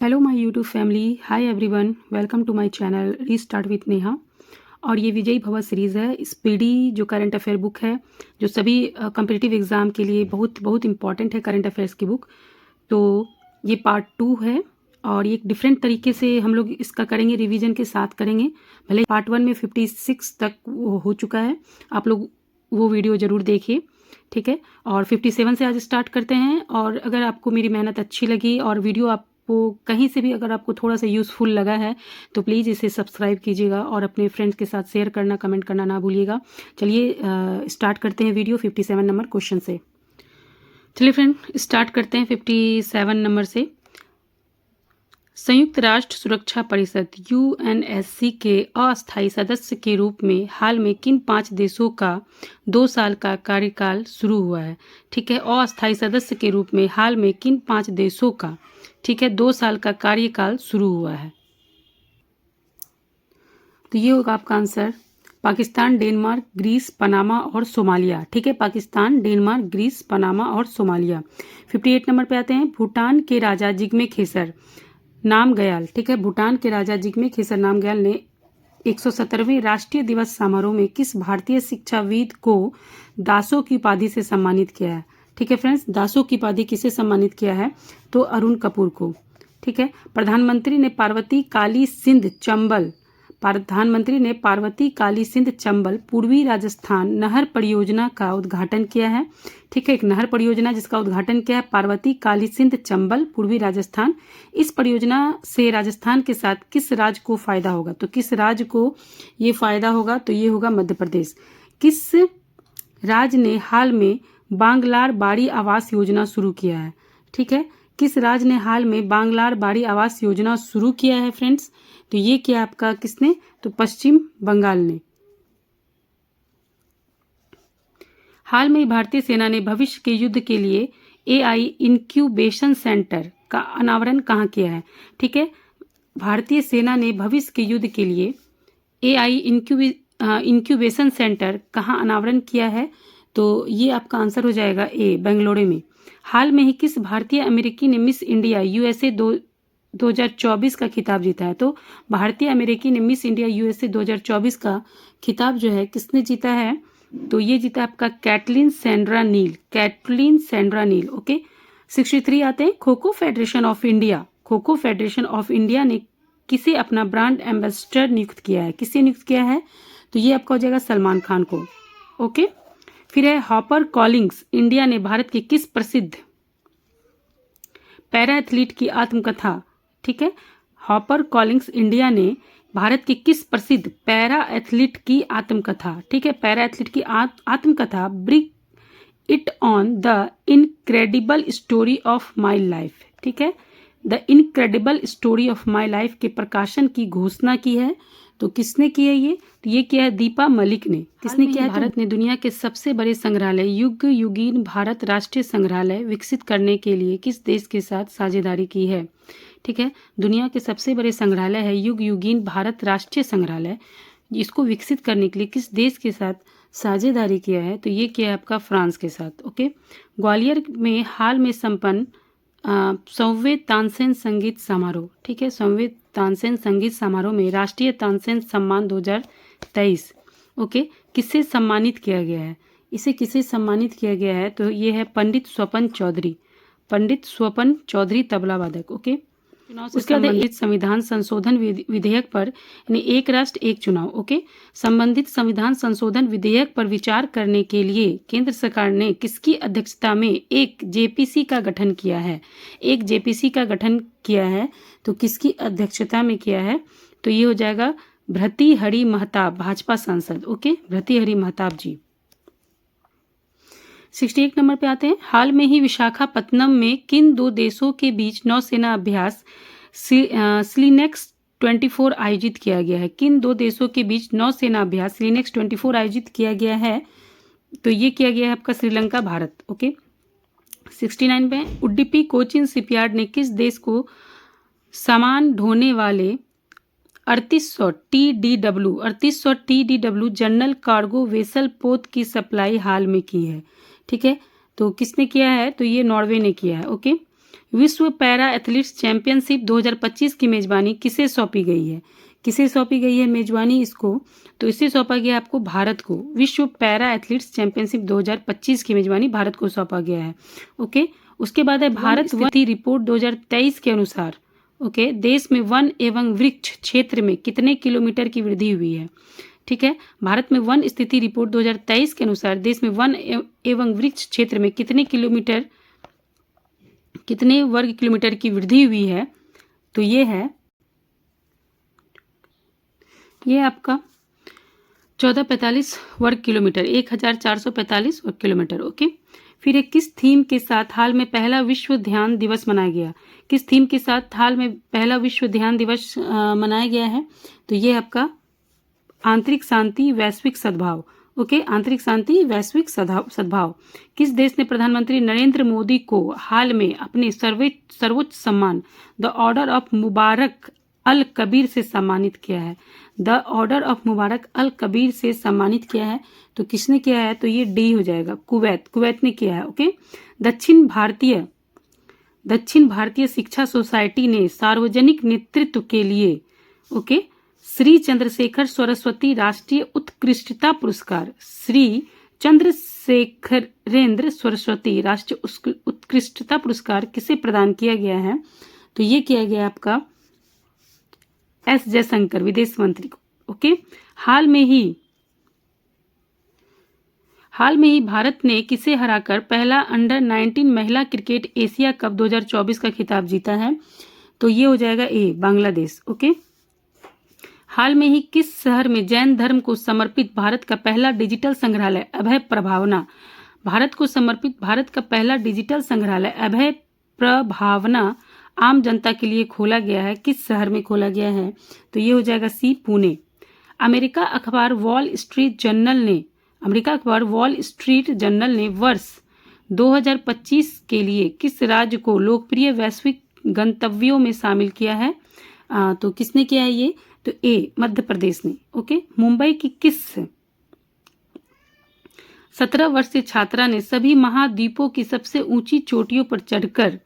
Hello my YouTube family, hi everyone, welcome to my channel restart with Neha. और ये विजयी भव सीरीज़ है। स्पीडी जो करंट अफेयर बुक है, जो सभी कॉम्पिटिटिव एग्ज़ाम के लिए बहुत बहुत इंपॉर्टेंट है करंट अफेयर्स की बुक। तो ये पार्ट 2 है और ये एक डिफरेंट तरीके से हम लोग इसका करेंगे, रिवीजन के साथ करेंगे। भले पार्ट 1 में 56 तक वो हो चुका है, आप लोग वो वीडियो ज़रूर देखिए, ठीक है। और 57 से आज स्टार्ट करते हैं। और अगर आपको मेरी मेहनत अच्छी लगी और वीडियो आपको कहीं से भी अगर आपको थोड़ा सा यूज़फुल लगा है तो प्लीज़ इसे सब्सक्राइब कीजिएगा और अपने फ्रेंड्स के साथ शेयर करना, कमेंट करना ना भूलिएगा। चलिए स्टार्ट करते हैं वीडियो 57 नंबर क्वेश्चन से। चलिए फ्रेंड, स्टार्ट करते हैं 57 नंबर से। संयुक्त राष्ट्र सुरक्षा परिषद यूएनएससी के अस्थायी सदस्य के रूप में हाल में किन 5 देशों का 2 साल का कार्यकाल शुरू हुआ है? ठीक है, अस्थायी सदस्य के रूप में हाल में किन 5 देशों का, ठीक है, 2 साल का कार्यकाल शुरू हुआ है? तो ये होगा आपका answer, Pakistan, Denmark, Greece, Panama और सोमालिया। ठीक है, पाकिस्तान, डेनमार्क, ग्रीस, पनामा और सोमालिया। 58 नंबर पे आते हैं। भूटान के राजा जिग्मे खेसर नामग्याल, ठीक है, भूटान के राजा जिग्मे खेसर नामग्याल ने 117वें राष्ट्रीय दिवस समारोह में किस भारतीय शिक्षाविद को दासो की उपाधि से सम्मानित किया है? ठीक है फ्रेंड्स, दासो की उपाधि किसे सम्मानित किया है? तो अरुण कपूर को। ठीक है, प्रधानमंत्री ने पार्वती काली सिंध चंबल पूर्वी राजस्थान नहर परियोजना का उद्घाटन किया है। ठीक है, एक नहर परियोजना जिसका उद्घाटन किया है पार्वती काली सिंध चंबल पूर्वी राजस्थान। इस परियोजना से राजस्थान के साथ किस राज्य को फायदा होगा? तो किस राज्य को ये फायदा होगा? तो ये होगा मध्य प्रदेश। किस राज्य ने हाल में बांग्लार बाड़ी आवास योजना शुरू किया है? ठीक है, किस राज्य ने हाल में बांग्लार बाड़ी आवास योजना शुरू किया है फ्रेंड्स? तो ये किया आपका किसने? तो पश्चिम बंगाल ने। हाल में भारतीय सेना ने भविष्य के युद्ध के लिए एआई इंक्यूबेशन सेंटर का अनावरण कहाँ किया है? ठीक है, भारतीय सेना ने भविष्य के युद्ध के लिए एआई इंक्यूबेशन सेंटर कहाँ अनावरण किया है? तो ये आपका आंसर हो जाएगा ए, बेंगलुरु में। हाल में ही किस भारतीय अमेरिकी ने मिस इंडिया यूएसए 2024 का खिताब जीता है? तो भारतीय अमेरिकी ने मिस इंडिया यूएसए 2024 का खिताब जो है किसने जीता है? तो ये जीता आपका कैटलिन सैंड्रा नील, कैटलिन सैंड्रा नील। ओके, 63 आते हैं। Kho kho federation of India ने किसे अपना ब्रांड एम्बेसडर नियुक्त किया है? किसे नियुक्त किया है? तो ये आपका हो जाएगा सलमान खान को। ओके, फिर है हॉपर कॉलिंग्स इंडिया ने भारत के किस प्रसिद्ध पैरा एथलीट की आत्मकथा, ठीक है, हॉपर कॉलिंग्स इंडिया ने भारत के किस प्रसिद्ध पैरा एथलीट की आत्मकथा, ठीक है, पैरा एथलीट की आत्मकथा brick it on the incredible story of my life, ठीक है, the incredible story of my life के प्रकाशन की घोषणा की है? तो किसने की है ये? तो ये किया है दीपा मलिक ने। किसने किया है? भारत ने दुनिया के सबसे बड़े संग्रहालय युग युगीन भारत राष्ट्रीय संग्रहालय विकसित करने के लिए किस देश के साथ साझेदारी की है? ठीक है, दुनिया के सबसे बड़े संग्रहालय है युग युगीन भारत राष्ट्रीय संग्रहालय, इसको विकसित करने के लिए किस देश के साथ साझेदारी किया है? तो ये किया है आपका फ्रांस के साथ। ओके, ग्वालियर में हाल में संपन्न 100वें तानसेन संगीत समारोह, ठीक है, 100वें तानसेन संगीत समारोह में राष्ट्रीय तानसेन सम्मान 2023, ओके, किससे सम्मानित किया गया है? इसे किसे सम्मानित किया गया है? तो ये है पंडित स्वपन चौधरी तबला वादक। ओके, उसके बाद एक संविधान संशोधन विधेयक पर, यानी एक राष्ट्र एक चुनाव। ओके, संबंधित संविधान संशोधन विधेयक पर विचार करने के लिए केंद्र सरकार ने किसकी अध्यक्षता में एक जेपीसी का गठन किया है? एक जेपीसी का गठन किया है, तो किसकी अध्यक्षता में किया है? तो ये हो जाएगा भर्तृहरि महताब, भाजपा सांसद। ओके, भर्तृहरि महताब जी। 68 नंबर पे आते हैं। हाल में ही विशाखापत्तनम में किन 2 देशों के बीच नौसेना अभ्यास स्लिनेक्स 24 आयोजित किया गया है? किन 2 देशों के बीच नौसेना अभ्यास स्लिनेक्स 24 आयोजित किया गया है? तो ये किया गया है आपका श्रीलंका भारत। ओके, 69 पे उडुपी कोचिन शिपयार्ड ने किस देश को सामान ढोने वाले 3800 TDW जनरल कार्गो वेसल पोत की सप्लाई हाल में की है? ठीक है, तो किसने किया है? तो ये नॉर्वे ने किया है। ओके, विश्व पैरा एथलीट्स चैंपियनशिप 2025 की मेजबानी किसे सौंपी गई है? किसे सौंपी गई है मेजबानी इसको? तो इसे सौंपा गया आपको भारत को। विश्व पैरा एथलीट्स चैंपियनशिप 2025 की मेजबानी भारत को सौंपा गया है। ओके, उसके बाद है भारत वन स्थिति रिपोर्ट 2023 के अनुसार ओके, देश में वन एवं वृक्ष क्षेत्र में कितने किलोमीटर की वृद्धि हुई है? ठीक है, भारत में वन स्थिति रिपोर्ट 2023 के अनुसार देश में वन एवं वृक्ष क्षेत्र में कितने वर्ग किलोमीटर की वृद्धि हुई है? तो ये आपका 1445 वर्ग किलोमीटर, 1445 वर्ग किलोमीटर। ओके, फिर एक किस थीम के साथ हाल में पहला विश्व ध्यान दिवस मनाया गया? किस थीम के साथ हाल में पहला विश्व ध्यान दिवस मनाया गया है? तो ये आपका आंतरिक शांति वैश्विक सद्भाव। ओके, आंतरिक शांति वैश्विक सद्भाव। किस देश ने प्रधानमंत्री नरेंद्र मोदी को हाल में अपने सर्वोच्च सम्मान द ऑर्डर ऑफ मुबारक अल कबीर से सम्मानित किया है? द ऑर्डर ऑफ मुबारक अल कबीर से सम्मानित किया है। तो किसने किया है? तो ये डी हो जाएगा, कुवैत ने किया है। ओके, दक्षिण भारतीय शिक्षा सोसाइटी ने सार्वजनिक नेतृत्व के लिए ओके श्री चंद्रशेखर सरस्वती राष्ट्रीय उत्कृष्टता पुरस्कार, श्री चंद्रशेखरेंद्र सरस्वती राष्ट्रीय उत्कृष्टता पुरस्कार किसे प्रदान किया गया है? तो ये किया गया आपका एस जयशंकर विदेश मंत्री को। ओके, हाल में ही भारत ने किसे हराकर पहला अंडर 19 महिला क्रिकेट एशिया कप 2024 का खिताब जीता है? तो ये हो जाएगा ए, बांग्लादेश। ओके, हाल में ही किस शहर में जैन धर्म को समर्पित भारत का पहला डिजिटल संग्रहालय अभय प्रभावना, भारत को समर्पित भारत का पहला डिजिटल संग्रहालय अभय प्रभावना आम जनता के लिए खोला गया है? किस शहर में खोला गया है? तो ये हो जाएगा सी, पुणे। अमेरिका अखबार वॉल स्ट्रीट जर्नल ने वर्ष 2025 के लिए किस राज्य को लोकप्रिय वैश्विक गंतव्यों में शामिल किया है? तो किसने किया है ये? तो ए, मध्य प्रदेश ने। ओके, मुंबई की किस 17 वर्षीय छात्रा ने सभी महाद्वीपों की सबसे ऊंची चोटियों पर चढ़कर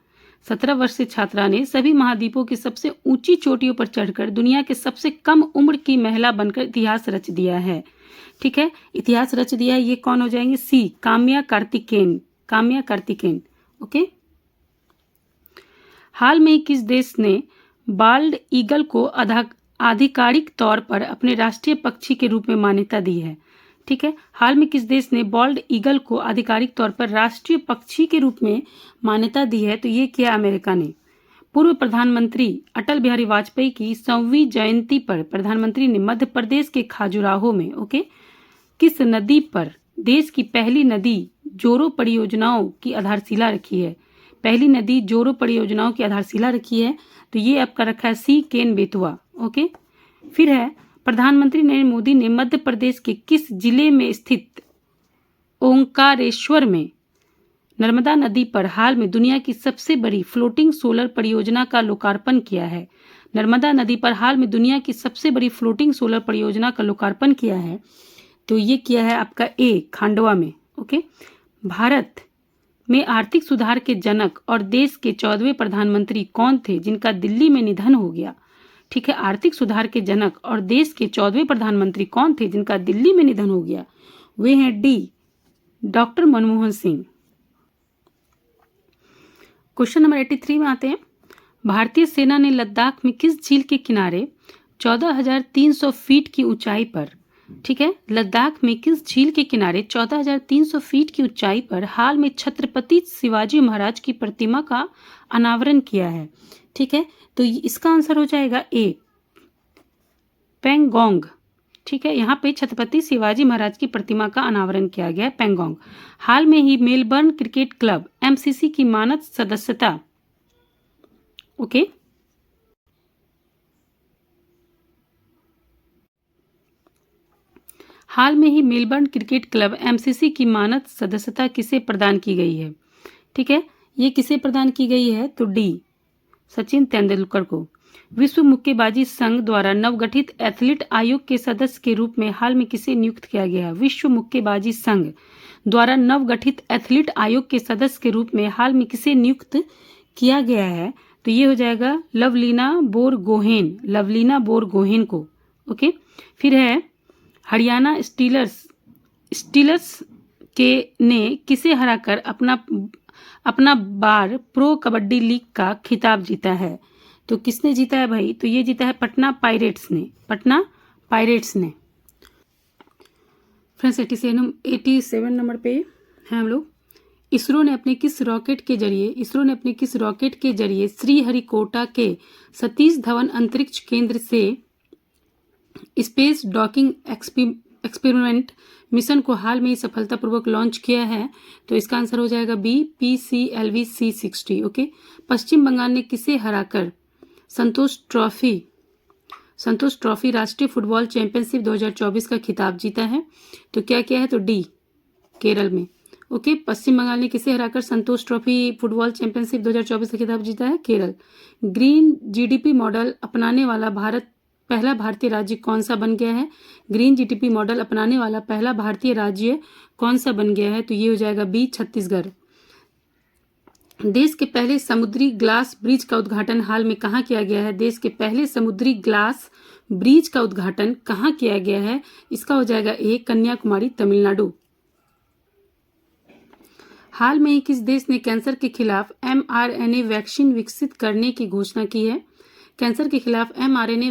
17 वर्षीय छात्रा ने सभी महाद्वीपों की सबसे ऊंची चोटियों पर चढ़कर दुनिया के सबसे कम उम्र की महिला बनकर इतिहास रच दिया है। ठीक है, इतिहास रच दिया है। ये कौन हो जाएंगे? सी, काम्या कार्तिकेन। ओके, हाल में किस देश ने बाल्ड ईगल को आधिकारिक तौर पर अपने राष्ट्रीय पक्षी के रूप में मान्यता दी है? ठीक है, हाल में किस देश ने बॉल्ड ईगल को आधिकारिक तौर पर राष्ट्रीय पक्षी के रूप में मान्यता दी है? तो ये किया अमेरिका ने। पूर्व प्रधानमंत्री अटल बिहारी वाजपेयी की 100वीं जयंती पर प्रधानमंत्री ने मध्य प्रदेश के खाजुराहो में ओके किस नदी पर देश की पहली नदी जोरो परियोजनाओं की आधारशिला रखी है? पहली नदी जोरो परियोजनाओं की आधारशिला रखी है। तो ये आपका रखा है सी, केन बेतवा। ओके, फिर है प्रधानमंत्री नरेंद्र मोदी ने मध्य प्रदेश के किस जिले में स्थित ओंकारेश्वर में नर्मदा नदी पर हाल में दुनिया की सबसे बड़ी फ्लोटिंग सोलर परियोजना का लोकार्पण किया है? नर्मदा नदी पर हाल में दुनिया की सबसे बड़ी फ्लोटिंग सोलर परियोजना का लोकार्पण किया है। तो ये किया है आपका ए, खांडवा में। ओके, भारत में आर्थिक सुधार के जनक और देश के 14वें प्रधानमंत्री कौन थे जिनका दिल्ली में निधन हो गया? ठीक है, आर्थिक सुधार के जनक और देश के 14वें प्रधानमंत्री कौन थे जिनका दिल्ली में निधन हो गया? वे हैं D, doctor Manmohan Singh. Question number 83 में आते हैं। भारतीय सेना ने लद्दाख में किस झील के किनारे 14,300 फीट की ऊंचाई पर ठीक है, लद्दाख में किस झील के किनारे 14,300 फीट की ऊंचाई पर हाल में छत्रपति शिवाजी महाराज की प्रतिमा का अनावरण किया है? ठीक है, तो इसका आंसर हो जाएगा ए, पेंगोंग। ठीक है, यहाँ पे छत्रपति शिवाजी महाराज की प्रतिमा का अनावरण किया गया है, पेंगोंग। हाल में ही मेलबर्न क्रिकेट क्लब एमसीसी की मानद सदस्यता ओके हाल में ही मेलबर्न क्रिकेट क्लब एमसीसी की मानद सदस्यता किसे प्रदान की गई है? ठीक है, ये किसे प्रदान की गई है? तो डी, सचिन तेंदुलकर को। विश्व मुक्केबाजी संघ द्वारा नवगठित एथलीट आयोग के सदस्य के रूप में हाल में किसे नियुक्त किया गया है? विश्व मुक्केबाजी संघ द्वारा नवगठित एथलीट आयोग के सदस्य के रूप में हाल में किसे नियुक्त किया गया है, तो ये हो जाएगा लवलीना बोरगोहेन, लवलीना बोरगोहेन को। ओके, फिर है हरियाणा स्टीलर्स, स्टीलर्स के ने किसे हराकर अपना अपना बार प्रो कबड्डी लीग का खिताब जीता है? तो किसने जीता है भाई? तो ये जीता है पटना पायरेट्स ने, पटना पायरेट्स ने। फ्रेंड्स 87 नंबर पे हैं हम लोग। इसरो ने अपने किस रॉकेट के जरिए श्रीहरिकोटा के सतीश धवन अंतरिक्ष केंद्र से स्पेस डॉकिंग एक्सपेरिमेंट मिशन को हाल में ही सफलतापूर्वक लॉन्च किया है? तो इसका आंसर हो जाएगा बी, PCLV C60। ओके, पश्चिम बंगाल ने किसे हराकर संतोष ट्रॉफी राष्ट्रीय फुटबॉल चैंपियनशिप 2024 का खिताब जीता है? तो क्या किया है? तो डी, केरल में। ओके, पश्चिम बंगाल ने किसे हराकर संतोष ट्रॉफी फुटबॉल चैंपियनशिप 2024 का खिताब जीता है? केरल। ग्रीन GDP मॉडल अपनाने वाला पहला भारतीय राज्य कौन सा बन गया है? ग्रीन GDP मॉडल अपनाने वाला पहला भारतीय राज्य कौन सा बन गया है? तो ये हो जाएगा बी, छत्तीसगढ़। देश के पहले समुद्री ग्लास ब्रिज का उद्घाटन हाल में कहाँ किया गया है? देश के पहले समुद्री ग्लास ब्रिज का उद्घाटन कहाँ किया गया है? इसका हो जाएगा ए, कन्याकुमारी, तमिलनाडु। हाल में ही किस देश ने कैंसर के खिलाफ mRNA वैक्सीन विकसित करने की घोषणा की है? कैंसर के खिलाफ mRNA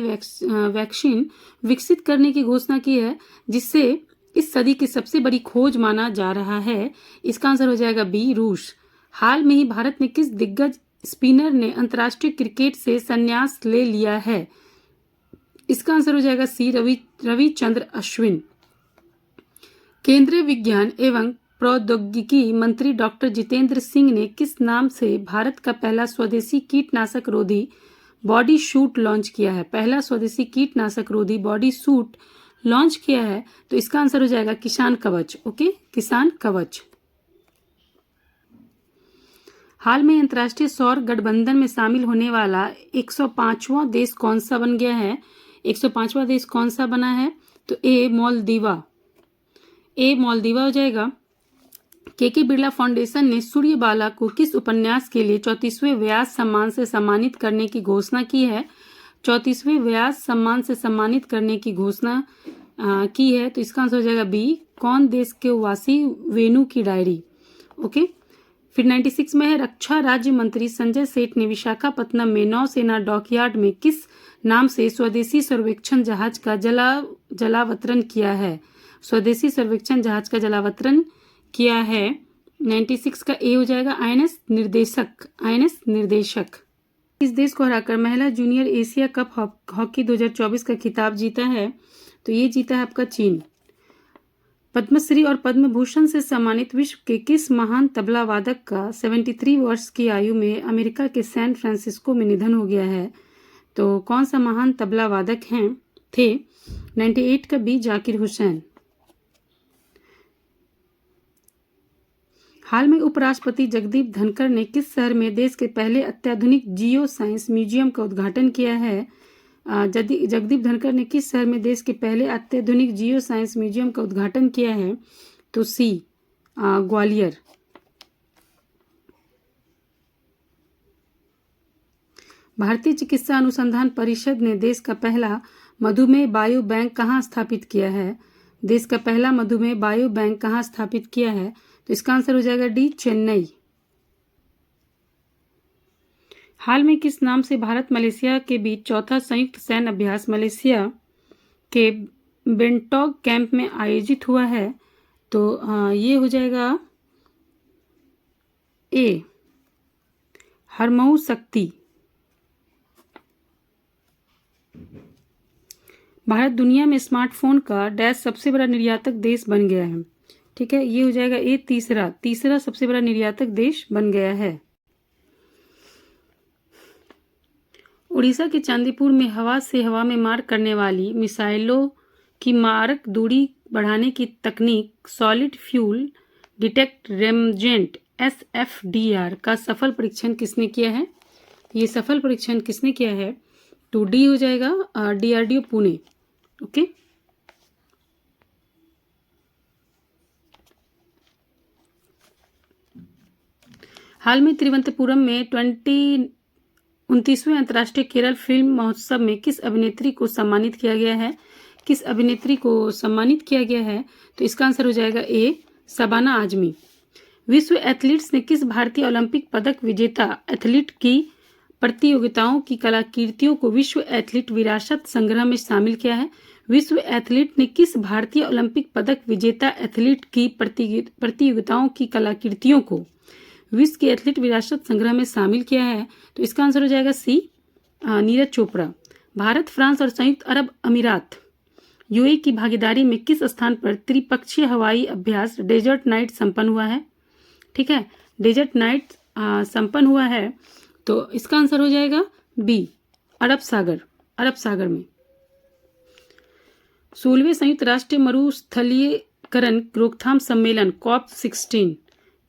वैक्सीन विकसित करने की घोषणा की है, जिससे इस सदी की सबसे बड़ी खोज माना जा रहा है। इसका आंसर हो जाएगा बी, रूस। हाल में ही भारत में किस दिग्गज स्पिनर ने अंतर्राष्ट्रीय क्रिकेट से संन्यास ले लिया है? इसका आंसर हो जाएगा सी, रविचंद्र अश्विन। केंद्रीय विज्ञान एवं प्रौद्योगिकी मंत्री डॉक्टर जितेंद्र सिंह ने किस नाम से भारत का पहला स्वदेशी कीटनाशक रोधी बॉडी सूट लॉन्च किया है? पहला स्वदेशी कीटनाशक रोधी बॉडी सूट लॉन्च किया है, तो इसका आंसर हो जाएगा किसान कवच। ओके, किसान कवच। हाल में अंतर्राष्ट्रीय सौर गठबंधन में शामिल होने वाला 105वां देश कौन सा बन गया है? 105वां देश कौन सा बना है? तो ए, मालदीवा, हो जाएगा। के बिरला फाउंडेशन ने सूर्यबाला को किस उपन्यास के लिए 34वें व्यास सम्मान से सम्मानित करने की घोषणा की है? 34वें व्यास सम्मान से सम्मानित करने की घोषणा की है, तो इसका आंसर हो जाएगा बी, कौन देश के वासी वेणु की डायरी। ओके, फिर 96 में है रक्षा राज्य मंत्री संजय सेठ ने विशाखापत्तनम में नौसेना डॉकयार्ड में किस नाम से स्वदेशी सर्वेक्षण जहाज का जलावतरण किया है? स्वदेशी सर्वेक्षण जहाज का जलावतरण किया है। 96 का ए हो जाएगा INS निर्देशक। इस देश को हराकर महिला जूनियर एशिया कप हॉकी 2024 का खिताब जीता है, तो ये जीता है आपका चीन। पद्मश्री और पद्म भूषण से सम्मानित विश्व के किस महान तबला वादक का 73 वर्ष की आयु में अमेरिका के सैन फ्रांसिस्को में निधन हो गया है? तो कौन सा महान तबला वादक थे? 98 का बी, जाकिर हुसैन। हाल में उपराष्ट्रपति जगदीप धनखड़ ने किस शहर में देश के पहले अत्याधुनिक जियो साइंस म्यूजियम का उद्घाटन किया है? जगदीप धनखड़ ने किस शहर में देश के पहले अत्याधुनिक जियो साइंस म्यूजियम का उद्घाटन किया है? तो सी, ग्वालियर। भारतीय चिकित्सा अनुसंधान परिषद ने देश का पहला मधुमेह बायो बैंक कहाँ स्थापित किया है? देश का पहला मधुमेह बायो बैंक कहाँ स्थापित किया है? तो इसका आंसर हो जाएगा डी, चेन्नई। हाल में किस नाम से भारत मलेशिया के बीच चौथा संयुक्त सैन्य अभ्यास मलेशिया के बेंटॉक कैंप में आयोजित हुआ है? तो ये हो जाएगा ए, हरमऊ शक्ति। भारत दुनिया में स्मार्टफोन का डैश सबसे बड़ा निर्यातक देश बन गया है। ठीक है, ये हो जाएगा ए, तीसरा सबसे बड़ा निर्यातक देश बन गया है। उड़ीसा के चांदीपुर में हवा से हवा में मार करने वाली मिसाइलों की मारक दूरी बढ़ाने की तकनीक सॉलिड फ्यूल डिटेक्ट रेमजेंट SFDR का सफल परीक्षण किसने किया है? ये सफल परीक्षण किसने किया है? तो डी हो जाएगा DRDO पुणे। ओके, हाल में तिरुवनंतपुरम में 29वें अंतर्राष्ट्रीय केरल फिल्म महोत्सव में किस अभिनेत्री को सम्मानित किया गया है? किस अभिनेत्री को सम्मानित किया गया है? तो इसका आंसर हो जाएगा ए, शबाना आजमी। विश्व एथलीट्स ने किस भारतीय ओलंपिक पदक विजेता एथलीट की प्रतियोगिताओं की कलाकृतियों को विश्व एथलीट विरासत संग्रह में शामिल किया है? विश्व एथलीट ने किस भारतीय ओलंपिक पदक विजेता एथलीट की प्रतियोगिताओं की कलाकृतियों को विश्व के एथलीट विरासत संग्रह में शामिल किया है? तो इसका आंसर हो जाएगा सी, नीरज चोपड़ा। भारत, फ्रांस और संयुक्त अरब अमीरात यूएई की भागीदारी में किस स्थान पर त्रिपक्षीय हवाई अभ्यास डेजर्ट नाइट संपन्न हुआ है? ठीक है, डेजर्ट नाइट संपन्न हुआ है, तो इसका आंसर हो जाएगा बी, अरब सागर में। 16वें संयुक्त राष्ट्र मरुस्थलीकरण रोकथाम सम्मेलन COP16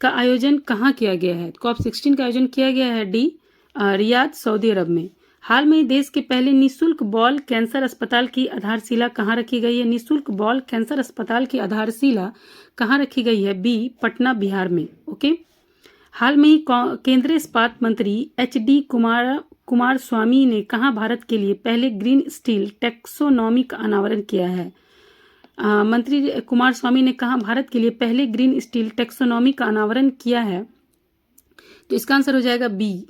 का आयोजन कहाँ किया गया है? COP16 का आयोजन किया गया है डी, रियाद, सऊदी अरब में। हाल में ही देश के पहले निःशुल्क बॉल कैंसर अस्पताल की आधारशिला कहाँ रखी गई है? निःशुल्क बॉल कैंसर अस्पताल की आधारशिला कहाँ रखी गई है? बी, पटना, बिहार में। ओके। हाल में ही केंद्रीय इस्पात मंत्री HD कुमार स्वामी ने कहाँ भारत के लिए पहले ग्रीन स्टील टैक्सोनॉमी का अनावरण किया है? मंत्री कुमार स्वामी ने कहा भारत के लिए पहले ग्रीन स्टील टैक्सोनॉमी का अनावरण किया है? तो इसका आंसर हो जाएगा बी,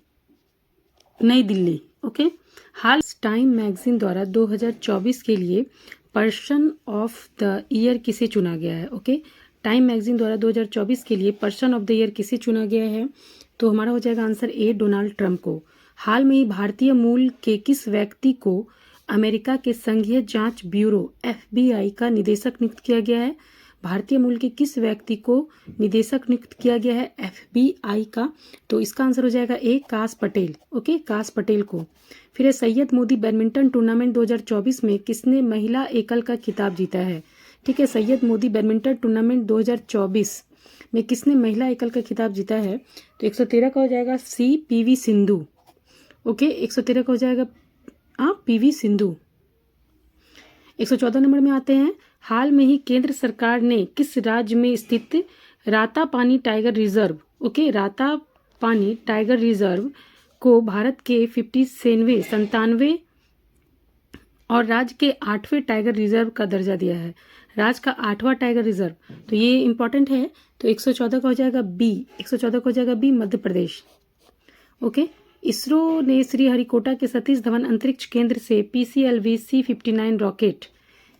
नई दिल्ली। ओके। हाल टाइम मैगजीन द्वारा 2024 के लिए पर्सन ऑफ द ईयर किसे चुना गया है? ओके, टाइम मैगजीन द्वारा 2024 के लिए पर्सन ऑफ द ईयर किसे चुना गया है? तो हमारा हो जाएगा आंसर ए, डोनाल्ड ट्रंप को। हाल में ही भारतीय मूल के किस व्यक्ति को अमेरिका के संघीय जांच ब्यूरो FBI का निदेशक नियुक्त किया गया है? भारतीय मूल के किस व्यक्ति को निदेशक नियुक्त किया गया है FBI का? तो इसका आंसर हो जाएगा ए, काश पटेल। ओके, काश पटेल को। फिर सैयद मोदी बैडमिंटन टूर्नामेंट 2024 में किसने महिला एकल का खिताब जीता है? ठीक है, सैयद मोदी बैडमिंटन टूर्नामेंट 2024 में किसने महिला एकल का खिताब जीता है? तो 113 का हो जाएगा सी, PV सिंधु। ओके, 113 का हो जाएगा PV सिंधु। 114 नंबर में आते हैं। हाल में ही केंद्र सरकार ने किस राज्य में स्थित Ratapani tiger reserve, okay, Ratapani tiger reserve को भारत के 57वें, 97वें और राज्य के 8वें टाइगर रिजर्व का दर्जा दिया है? राज्य का 8वां टाइगर रिजर्व, तो ये इंपॉर्टेंट है। तो 114 का हो जाएगा बी, 114 का हो जाएगा बी, मध्य प्रदेश। ओके। इसरो ने श्रीहरिकोटा के सतीश धवन अंतरिक्ष केंद्र से PCLV C-59 रॉकेट,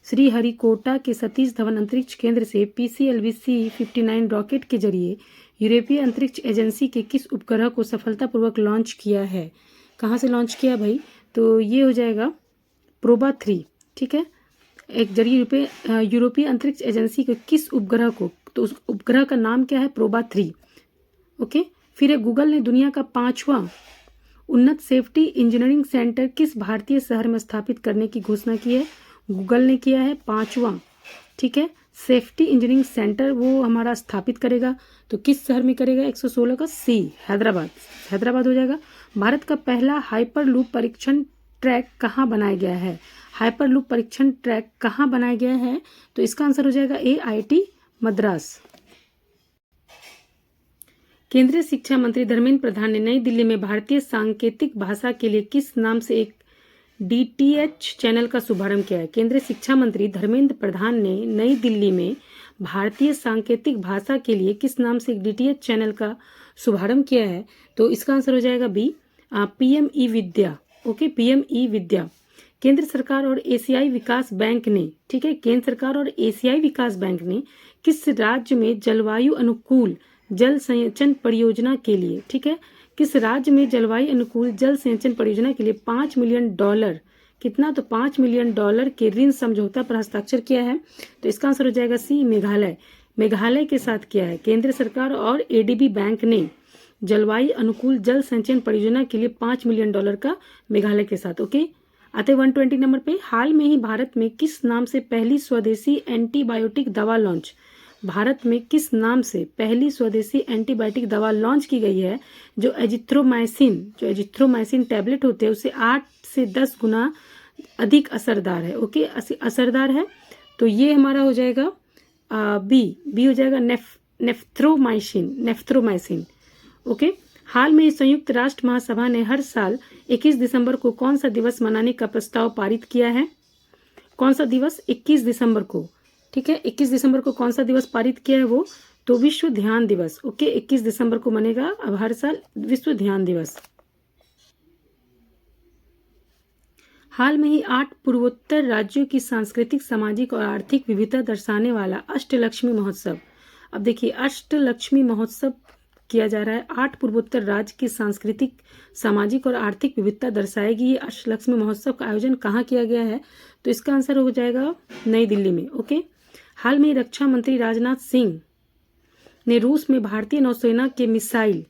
श्रीहरिकोटा के सतीश धवन अंतरिक्ष केंद्र से PCLV C-59 रॉकेट के जरिए यूरोपीय अंतरिक्ष एजेंसी के किस उपग्रह को सफलतापूर्वक लॉन्च किया है? कहाँ से लॉन्च किया भाई? तो ये हो जाएगा प्रोबा 3। ठीक है, एक जरिए यूरोपीय अंतरिक्ष एजेंसी के किस उपग्रह को, तो उस उपग्रह का नाम क्या है? प्रोबा 3। ओके। फिर गूगल ने दुनिया का 5वां उन्नत सेफ्टी इंजीनियरिंग सेंटर किस भारतीय शहर में स्थापित करने की घोषणा की है? गूगल ने किया है 5वां, ठीक है, सेफ्टी इंजीनियरिंग सेंटर वो हमारा स्थापित करेगा। तो किस शहर में करेगा? 116 का सी, हैदराबाद हो जाएगा। भारत का पहला हाइपर लूप परीक्षण ट्रैक कहाँ बनाया गया है? हाइपर लूप परीक्षण ट्रैक कहाँ बनाया गया है? तो इसका आंसर हो जाएगा ए, IIT मद्रास। केंद्रीय शिक्षा मंत्री धर्मेंद्र प्रधान ने नई दिल्ली में भारतीय सांकेतिक भाषा के लिए किस नाम से एक DTH चैनल का शुभारंभ किया है? केंद्रीय शिक्षा मंत्री धर्मेंद्र प्रधान ने नई दिल्ली में भारतीय सांकेतिक भाषा के लिए किस नाम से एक DTH चैनल का शुभारंभ किया है? तो इसका आंसर हो जाएगा बी, PM ई-विद्या। ओके, PM ई-विद्या। केंद्र सरकार और एशियाई विकास बैंक ने, ठीक है, केंद्र सरकार और एशियाई विकास बैंक ने किस राज्य में जलवायु अनुकूल जल संचयन परियोजना के लिए, ठीक है, किस राज्य में जलवायु अनुकूल जल संचयन परियोजना के लिए $5 मिलियन, कितना? तो $5 मिलियन के ऋण समझौता पर हस्ताक्षर किया है? तो इसका आंसर हो जाएगा सी, मेघालय के साथ किया है। केंद्र सरकार और ADB बैंक ने जलवायु अनुकूल जल संचयन परियोजना के लिए $5 मिलियन का मेघालय के साथ। ओके, आते 120 नंबर पे। हाल में ही भारत में किस नाम से पहली स्वदेशी एंटीबायोटिक दवा लॉन्च, भारत में किस नाम से पहली स्वदेशी एंटीबायोटिक दवा लॉन्च की गई है? जो एजिथ्रोमाइसिन टैबलेट होते हैं उससे 8 से 10 गुना अधिक असरदार है। ओके, असरदार है, तो ये हमारा हो जाएगा बी हो जाएगा नेफ्थ्रोमाइसिन। ओके, हाल में संयुक्त राष्ट्र महासभा ने हर साल 21 दिसंबर को कौन सा दिवस मनाने का प्रस्ताव पारित किया है? कौन सा दिवस? 21 दिसंबर को, ठीक है, 21 दिसंबर को कौन सा दिवस पारित किया है वो? तो विश्व ध्यान दिवस। ओके, 21 दिसंबर को मनेगा अब हर साल विश्व ध्यान दिवस। हाल में ही 8 पूर्वोत्तर राज्यों की सांस्कृतिक, सामाजिक और आर्थिक विविधता दर्शाने वाला अष्टलक्ष्मी महोत्सव, अब देखिए अष्टलक्ष्मी महोत्सव किया जा रहा है। 8 पूर्वोत्तर राज्य की सांस्कृतिक, सामाजिक और आर्थिक विविधता दर्शाएगी। ये अष्टलक्ष्मी महोत्सव का आयोजन कहाँ किया गया है? तो इसका आंसर हो जाएगा नई दिल्ली में। ओके, हाल में रक्षा मंत्री राजनाथ सिंह ने रूस में भारतीय नौसेना के मिसाइल,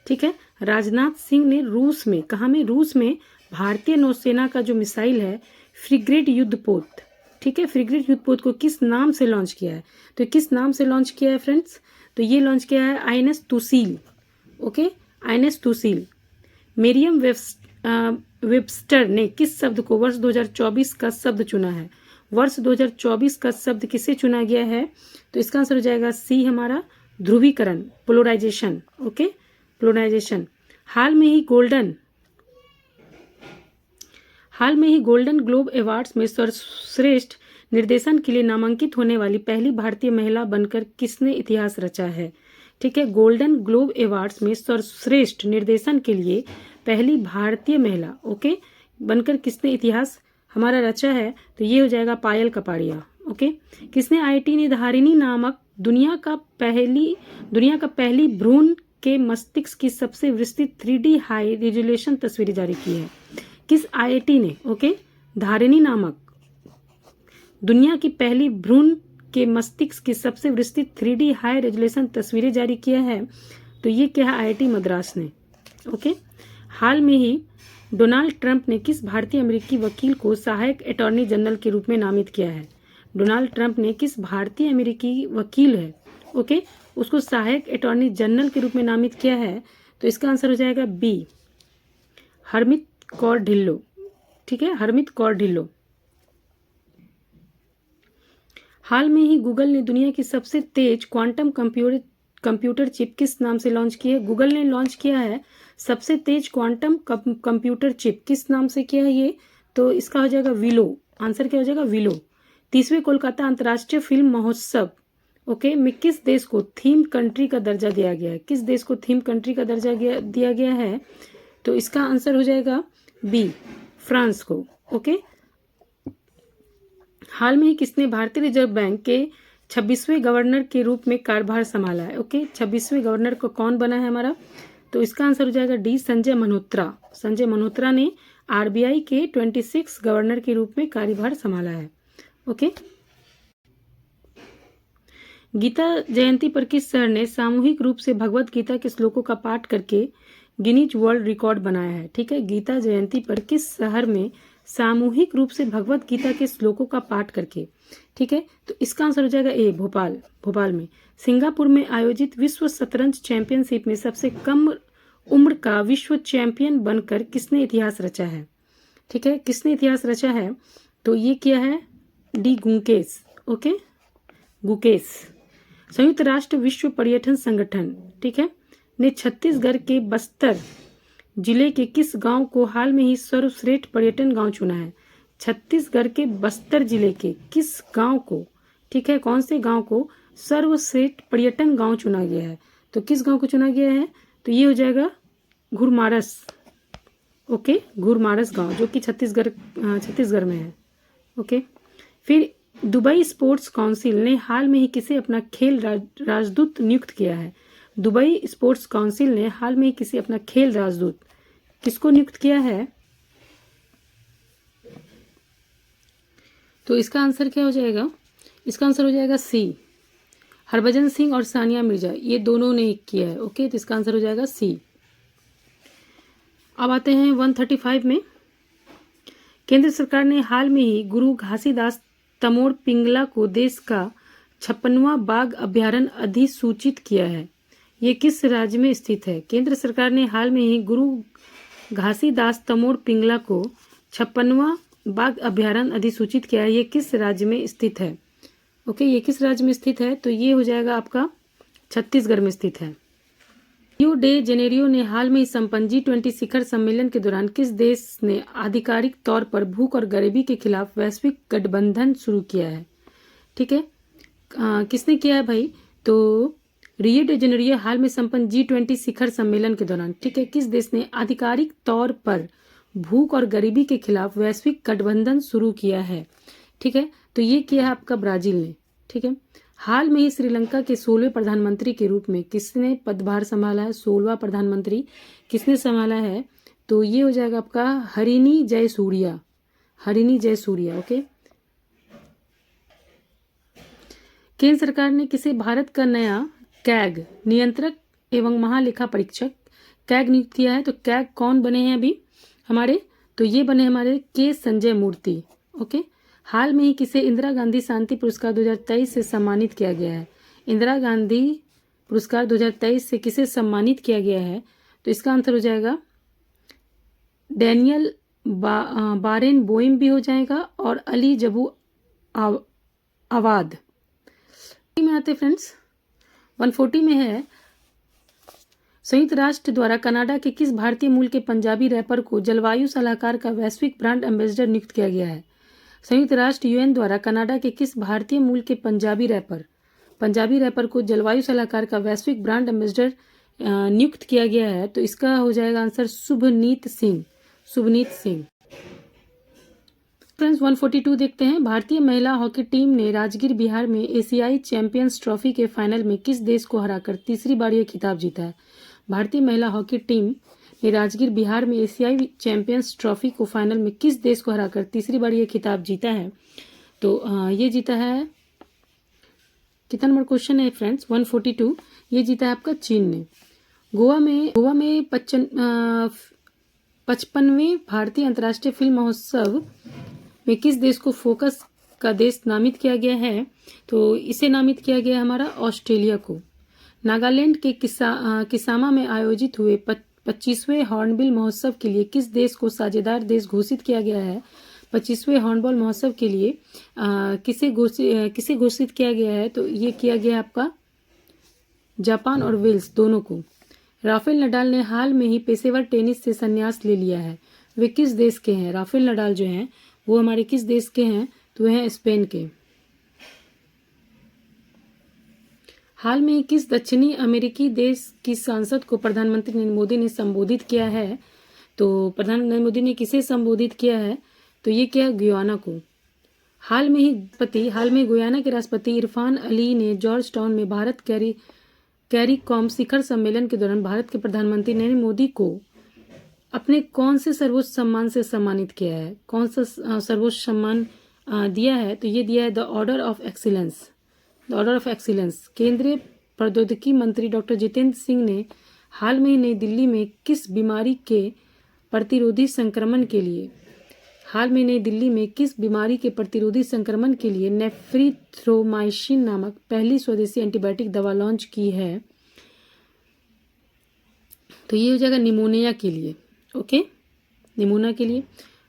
ठीक है, राजनाथ सिंह ने रूस में, कहाँ में? रूस में भारतीय नौसेना का जो मिसाइल है फ्रिगेट युद्धपोत, ठीक है, फ्रिगेट युद्धपोत को किस नाम से लॉन्च किया है? तो किस नाम से लॉन्च किया है फ्रेंड्स? तो ये लॉन्च किया है INS Tushil. Okay, INS Tushil. Merriam Webster ने किस शब्द को वर्ष 2024 का शब्द चुना है? वर्ष 2024 का शब्द किसे चुना गया है? तो इसका आंसर हो जाएगा सी हमारा, ध्रुवीकरण, पोलराइजेशन। Okay, polarisation. हाल में ही गोल्डन ग्लोब अवार्ड्स में सर्वश्रेष्ठ निर्देशन के लिए नामांकित होने वाली पहली भारतीय महिला बनकर किसने इतिहास रचा है? ठीक है, गोल्डन ग्लोब अवार्ड्स में सर्वश्रेष्ठ निर्देशन के लिए पहली भारतीय महिला, ओके, बनकर किसने इतिहास हमारा रचा है? तो ये हो जाएगा पायल कपाड़िया। ओके, किसने आईआईटी ने धारिणी नामक दुनिया का पहली भ्रूण के मस्तिष्क की सबसे विस्तृत 3D हाई रिजोल्यूशन तस्वीरें जारी की है? किस आईआईटी ने, ओके, धारिणी नामक दुनिया की पहली भ्रूण के मस्तिष्क की सबसे विस्तृत 3D हाई रेजोल्यूशन तस्वीरें जारी किया है? तो ये क्या है? आईआईटी मद्रास ने। ओके, हाल में ही डोनाल्ड ट्रंप ने किस भारतीय अमेरिकी वकील को सहायक अटॉर्नी जनरल के रूप में नामित किया है? डोनाल्ड ट्रंप ने किस भारतीय अमेरिकी वकील है, ओके, उसको सहायक अटॉर्नी जनरल के रूप में नामित किया है? तो इसका आंसर हो जाएगा बी, हरमीत कौर ढिल्लो। ठीक है, हरमीत कौर ढिल्लो। हाल में ही गूगल ने दुनिया की सबसे तेज क्वांटम कंप्यूटर चिप किस नाम से लॉन्च की है? गूगल ने लॉन्च किया है सबसे तेज क्वांटम कंप्यूटर चिप, किस नाम से किया है ये? तो इसका हो जाएगा विलो। आंसर क्या हो जाएगा? विलो। 30वें कोलकाता अंतर्राष्ट्रीय फिल्म महोत्सव, ओके, में किस देश को थीम कंट्री का दर्जा दिया गया है? किस देश को थीम कंट्री का दर्जा दिया गया है? तो इसका आंसर हो जाएगा बी, फ्रांस को। ओके, हाल में ही किसने भारतीय रिजर्व बैंक के 26वें गवर्नर के रूप में कार्यभार संभाला है? ओके, 26वें गवर्नर को कौन बना है हमारा? तो इसका आंसर हो जाएगा डी, संजय मल्होत्रा। संजय मल्होत्रा ने आरबीआई के 26 गवर्नर के रूप में कार्यभार संभाला है। ओके, गीता जयंती पर किस शहर ने सामूहिक रूप से भगवत गीता के श्लोकों का पाठ करके गिनीज वर्ल्ड रिकॉर्ड बनाया है? ठीक है, गीता जयंती पर किस शहर में सामूहिक रूप से भगवत गीता के श्लोकों का पाठ करके, ठीक है, तो इसका आंसर हो जाएगा ए, भोपाल। भोपाल में। सिंगापुर में आयोजित विश्व शतरंज चैंपियनशिप में सबसे कम उम्र का विश्व चैंपियन बनकर किसने इतिहास रचा है? ठीक है, किसने इतिहास रचा है? तो ये क्या है? डी, गुकेश। ओके, गुकेश। संयुक्त राष्ट्र विश्व पर्यटन संगठन, ठीक है, ने छत्तीसगढ़ के बस्तर जिले के किस गांव को हाल में ही सर्वश्रेष्ठ पर्यटन गांव चुना है? छत्तीसगढ़ के बस्तर जिले के किस गांव को, ठीक है, कौन से गांव को सर्वश्रेष्ठ पर्यटन गांव चुना गया है? तो किस गांव को चुना गया है? तो ये हो जाएगा घुरमारस। ओके, घुरमारस गांव, जो कि छत्तीसगढ़ में है। ओके, फिर दुबई स्पोर्ट्स काउंसिल ने हाल में ही किसे अपना खेल राजदूत नियुक्त किया है? दुबई स्पोर्ट्स काउंसिल ने हाल में ही किसे अपना खेल राजदूत किसको नियुक्त किया है? तो इसका आंसर क्या हो जाएगा? इसका आंसर हो जाएगा सी, हरभजन सिंह और सानिया मिर्जा, ये दोनों ने किया है। ओके, तो इसका आंसर हो जाएगा सी। अब आते हैं 135 में। केंद्र सरकार ने हाल में ही गुरु घासीदास तमोड़ पिंगला को देश का 56वां बाघ अभ्यारण्य अधिसूचित किया है। ये किस राज्य में स्थित है? केंद्र सरकार ने हाल में ही गुरु घासीदास तमोड़ पिंगला को 56वां बाघ अभ्यारण्य अधिसूचित किया है। ये किस राज्य में स्थित है? ओके, ये किस राज्य में स्थित है? तो ये हो जाएगा आपका छत्तीसगढ़ में स्थित है। रियो डे जेनेरियो ने हाल में ही संपन्न G20 शिखर सम्मेलन के दौरान किस देश ने आधिकारिक तौर पर भूख और गरीबी के खिलाफ वैश्विक गठबंधन शुरू किया है? ठीक है, किसने किया है भाई? तो रियो डे जेनेरियो हाल में संपन्न G20 शिखर सम्मेलन के दौरान, ठीक है, किस देश ने आधिकारिक तौर पर भूख और गरीबी के खिलाफ वैश्विक गठबंधन शुरू किया है? ठीक है, तो ये किया है आपका ब्राजील ने। ठीक है, हाल में ही श्रीलंका के 16वें प्रधानमंत्री के रूप में किसने पदभार संभाला है? 16वां प्रधानमंत्री किसने संभाला है? तो ये हो जाएगा आपका हरिनी जयसूर्या। हरिनी जयसूर्या। ओके, केंद्र सरकार ने किसे भारत का नया कैग नियंत्रक एवं महालेखा परीक्षक कैग नियुक्त किया है? तो कैग कौन बने हैं अभी हमारे? तो ये बने हमारे के संजय मूर्ति। ओके, हाल में ही किसे इंदिरा गांधी शांति पुरस्कार 2023 से सम्मानित किया गया है? इंदिरा गांधी पुरस्कार 2023 से किसे सम्मानित किया गया है? तो इसका आंसर हो जाएगा डैनियल बारेन बोइम भी हो जाएगा और अली जबू आवाद में आते फ्रेंड्स। 140 में है, संयुक्त राष्ट्र द्वारा कनाडा के किस भारतीय मूल के पंजाबी रैपर को जलवायु सलाहकार का वैश्विक ब्रांड एम्बेसडर नियुक्त किया गया है? संयुक्त राष्ट्र यूएन द्वारा कनाडा के किस भारतीय मूल के पंजाबी रैपर को जलवायु सलाहकार का वैश्विक ब्रांड एम्बेसडर नियुक्त किया गया है? तो इसका हो जाएगा आंसर शुभनीत सिंह। शुभनीत सिंह। फ्रेंड्स 142 देखते हैं। भारतीय महिला हॉकी टीम ने राजगीर बिहार में एशियाई चैंपियंस ट्रॉफी के फाइनल में किस देश को हराकर तीसरी बार यह खिताब जीता है? भारतीय महिला हॉकी टीम ने राजगीर बिहार में एशियाई चैंपियंस ट्रॉफी को फाइनल में किस देश को हराकर तीसरी बार यह खिताब जीता है? तो ये जीता है, कितना नंबर क्वेश्चन है फ्रेंड्स? 142। ये जीता है आपका चीन ने। गोवा में 55वें भारतीय अंतर्राष्ट्रीय फिल्म महोत्सव में किस देश को फोकस का देश नामित किया गया है? तो इसे नामित किया गया है हमारा ऑस्ट्रेलिया को। नागालैंड के किसामा में आयोजित हुए 25वें हॉर्नबिल महोत्सव के लिए किस देश को साझेदार देश घोषित किया गया है? 25वें हॉर्नबिल महोत्सव के लिए किसे घोषित किया गया है? तो ये किया गया आपका जापान और वेल्स दोनों को। राफेल नडाल ने हाल में ही पेशेवर टेनिस से संन्यास ले लिया है। वे किस देश के हैं? राफेल नडाल जो हैं वो हमारे किस देश के हैं? तो वे हैं स्पेन के। हाल में ही किस दक्षिणी अमेरिकी देश की सांसद को प्रधानमंत्री नरेंद्र मोदी ने संबोधित किया है? तो प्रधानमंत्री नरेंद्र मोदी ने किसे संबोधित किया है? तो ये किया गुयाना को। हाल में गुयाना के राष्ट्रपति इरफान अली ने जॉर्ज टाउन में भारत कैरीकॉम शिखर सम्मेलन के दौरान भारत के प्रधानमंत्री नरेंद्र मोदी को अपने कौन से सर्वोच्च सम्मान से सम्मानित किया है? कौन सा सर्वोच्च सम्मान दिया है? तो ये दिया है the order of excellence. The order of excellence. केंद्रीय प्रौद्योगिकी मंत्री डॉक्टर जितेंद्र सिंह ने हाल में नई दिल्ली में किस बीमारी के प्रतिरोधी संक्रमण के लिए नेफ्रिथ्रोमाइसिन नामक पहली स्वदेशी एंटीबायोटिक दवा लॉन्च की है? तो ये हो जाएगा निमोनिया के लिए। ओके, निमोनिया के लिए।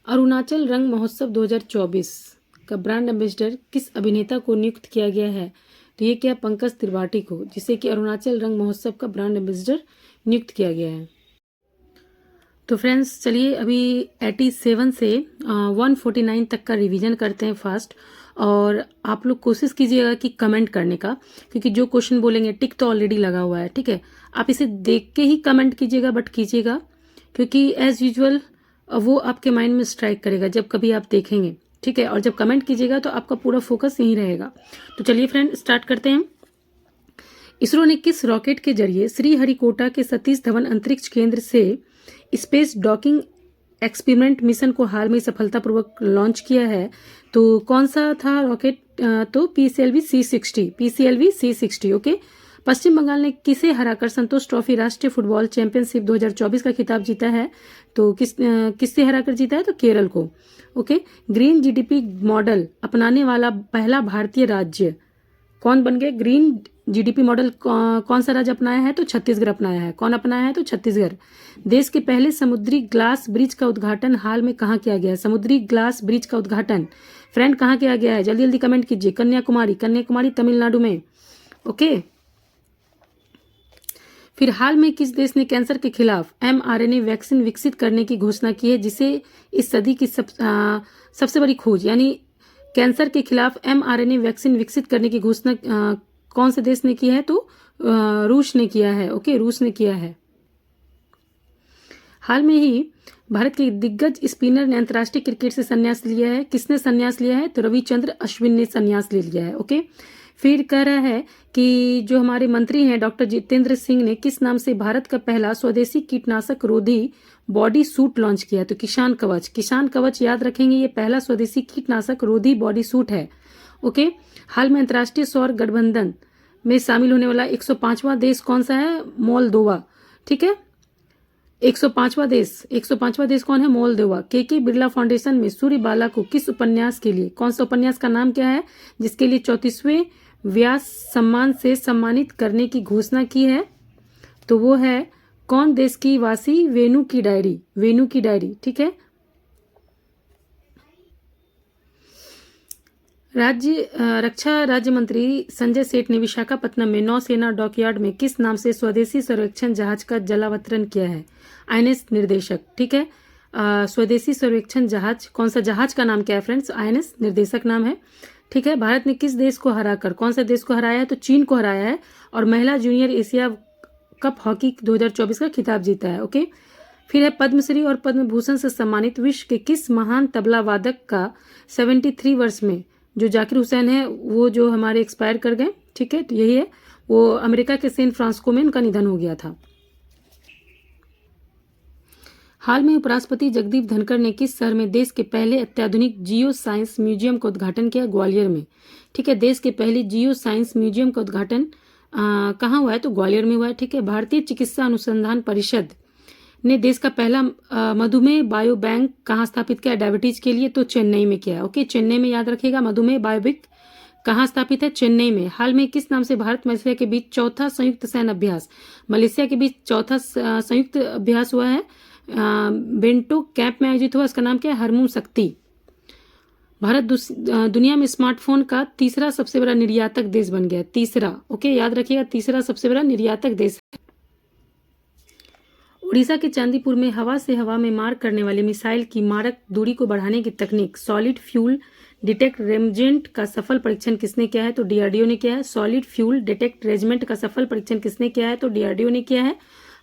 अरुणाचल रंग महोत्सव 2024 का ब्रांड एम्बेसडर किस अभिनेता को नियुक्त किया गया है? तो ये क्या, पंकज त्रिपाठी को, जिसे कि अरुणाचल रंग महोत्सव का ब्रांड एम्बेसडर नियुक्त किया गया है। तो फ्रेंड्स चलिए अभी 87 से 149 तक का रिवीजन करते हैं फास्ट। और आप लोग कोशिश कीजिएगा कि कमेंट करने का, क्योंकि जो क्वेश्चन बोलेंगे टिक तो ऑलरेडी लगा हुआ है। ठीक है, आप इसे देख के ही कमेंट कीजिएगा, बट कीजिएगा, क्योंकि एज यूजुअल वो आपके माइंड में स्ट्राइक करेगा जब कभी आप देखेंगे। ठीक है, और जब कमेंट कीजिएगा तो आपका पूरा फोकस यहीं रहेगा। तो चलिए फ्रेंड स्टार्ट करते हैं। इसरो ने किस रॉकेट के जरिए श्रीहरिकोटा के सतीश धवन अंतरिक्ष केंद्र से स्पेस डॉकिंग एक्सपेरिमेंट मिशन को हाल में सफलतापूर्वक लॉन्च किया है? तो कौन सा था रॉकेट? तो PCLV C60। ओके, पश्चिम बंगाल ने किसे हराकर संतोष ट्रॉफी राष्ट्रीय फुटबॉल चैंपियनशिप 2024 का खिताब जीता है? तो किससे हराकर जीता है? तो केरल को। ओके, ग्रीन GDP मॉडल अपनाने वाला पहला भारतीय राज्य कौन बन गए? ग्रीन GDP मॉडल कौन सा राज्य अपनाया है? तो छत्तीसगढ़ अपनाया है। कौन अपनाया है? तो छत्तीसगढ़। देश के पहले समुद्री ग्लास ब्रिज का उद्घाटन हाल में कहाँ किया गया है? समुद्री ग्लास ब्रिज का उद्घाटन फ्रेंड कहाँ किया गया है? जल्दी जल्दी कमेंट कीजिए। कन्याकुमारी तमिलनाडु में। ओके फिर हाल में किस देश ने कैंसर के खिलाफ mRNA वैक्सीन विकसित करने की घोषणा की है, जिसे इस सदी की सबसे बड़ी खोज, यानी कैंसर के खिलाफ mRNA वैक्सीन विकसित करने की घोषणा कौन से देश ने की है? तो रूस ने किया है। ओके, रूस ने किया है। हाल में ही भारत के दिग्गज स्पिनर ने अंतर्राष्ट्रीय क्रिकेट से संन्यास लिया है। किसने संन्यास लिया है? तो रविचंद्र अश्विन ने संन्यास ले लिया है। ओके, फिर कह रहा है कि जो हमारे मंत्री हैं डॉक्टर जितेंद्र सिंह ने किस नाम से भारत का पहला स्वदेशी कीटनाशक रोधी बॉडी सूट लॉन्च किया? तो किसान कवच। किसान कवच याद रखेंगे, ये पहला स्वदेशी कीटनाशक रोधी बॉडी सूट है। ओके, हाल में अंतर्राष्ट्रीय सौर गठबंधन में शामिल होने वाला 105वां देश कौन सा है? मोल्दोवा। ठीक है, 105वां देश कौन है? मोल्दोवा। के बिरला फाउंडेशन में सूर्य बाला को किस उपन्यास के लिए, कौन सा उपन्यास का नाम क्या है जिसके लिए 34वें व्यास सम्मान से सम्मानित करने की घोषणा की है? तो वो है कौन देश की वासी? वेणु की डायरी। वेणु की डायरी। ठीक है, रक्षा राज्य मंत्री संजय सेठ ने विशाखापत्तनम में नौसेना डॉकयार्ड में किस नाम से स्वदेशी सर्वेक्षण जहाज का जलावतरण किया है? आईएनएस निर्देशक। ठीक है, स्वदेशी सर्वेक्षण जहाज, कौन सा जहाज का नाम क्या है फ्रेंड्स? आईएनएस निर्देशक नाम है। ठीक है, भारत ने किस देश को हराकर, कौन सा देश को हराया है? तो चीन को हराया है और महिला जूनियर एशिया कप हॉकी 2024 का खिताब जीता है। ओके, फिर है पद्मश्री और पद्म भूषण से सम्मानित विश्व के किस महान तबला वादक का 73 वर्ष में, जो जाकिर हुसैन है वो जो हमारे एक्सपायर कर गए। ठीक है, तो यही है, वो अमेरिका के सैन फ्रांसिस्को में उनका निधन हो गया था। हाल में उपराष्ट्रपति जगदीप धनखड़ ने किस शहर में देश के पहले अत्याधुनिक जियो साइंस म्यूजियम का उद्घाटन किया? ग्वालियर में। ठीक है, देश के पहले जियो साइंस म्यूजियम का उद्घाटन कहाँ हुआ है? तो ग्वालियर में हुआ है। ठीक है, भारतीय चिकित्सा अनुसंधान परिषद ने देश का पहला मधुमेह बायो बैंक कहाँ स्थापित किया? डायबिटीज के लिए, तो चेन्नई में किया है। ओके, चेन्नई में याद रखिएगा, मधुमेह बायो बैंक कहाँ स्थापित है? चेन्नई में। हाल में किस नाम से भारत मलेशिया के बीच चौथा संयुक्त सैन्य अभ्यास, मलेशिया के बीच चौथा संयुक्त अभ्यास हुआ है? बेंटो कैंप में आयोजित हुआ। इसका नाम क्या है? हरमुन शक्ति। भारत दुनिया में स्मार्टफोन का तीसरा सबसे बड़ा निर्यातक देश बन गया। तीसरा। ओके, याद रखिएगा, तीसरा सबसे बड़ा निर्यातक देश है। उड़ीसा के चांदीपुर में हवा से हवा में मार करने वाली मिसाइल की मारक दूरी को बढ़ाने की तकनीक सॉलिड फ्यूल डिटेक्ट रेजिमेंट का सफल परीक्षण किसने किया है? तो डीआरडीओ ने किया है। सॉलिड फ्यूल डिटेक्ट रेजिमेंट का सफल परीक्षण किसने किया है? तो डीआरडीओ ने किया है।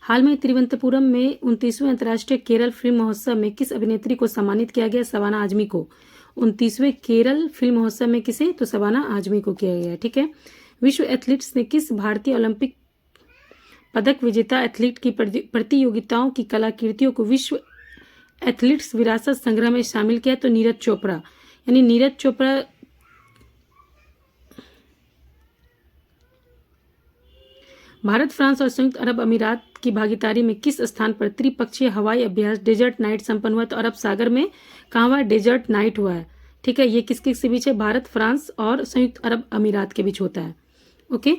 हाल में तिरुवनंतपुरम में 29वें अंतर्राष्ट्रीय केरल फिल्म महोत्सव में किस अभिनेत्री को सम्मानित किया गया? शबाना आजमी को। 29वें केरल फिल्म महोत्सव में किसे? तो शबाना आजमी को किया गया है। ठीक है, विश्व एथलीट्स ने किस भारतीय ओलंपिक पदक विजेता एथलीट की प्रतियोगिताओं की कलाकृतियों को विश्व एथलीट्स विरासत संग्रह में शामिल किया? तो नीरज चोपड़ा। यानी नीरज चोपड़ा भारत, फ्रांस और संयुक्त अरब अमीरात की भागीदारी में किस स्थान पर त्रिपक्षीय हवाई अभ्यास डेजर्ट नाइट संपन्न हुआ? तो अरब सागर में कहाँ हुआ? डेजर्ट नाइट हुआ है। ठीक है, ये किस किस के बीच है? भारत, फ्रांस और संयुक्त अरब अमीरात के बीच होता है। ओके,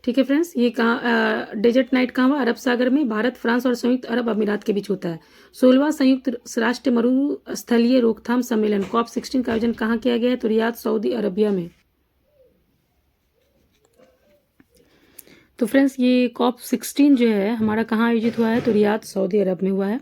ठीक है फ्रेंड्स, ये कहाँ डेजर्ट नाइट कहाँ हुआ? अरब सागर में, भारत, फ्रांस और संयुक्त अरब अमीरात के बीच होता है। 16वां संयुक्त राष्ट्र मरुस्थलीय रोकथाम सम्मेलन COP16 का आयोजन कहाँ किया गया है? तो रियाद, सऊदी अरबिया में। तो फ्रेंड्स, ये COP16 जो है हमारा कहाँ आयोजित हुआ है? तो रियाद, सऊदी अरब में हुआ है।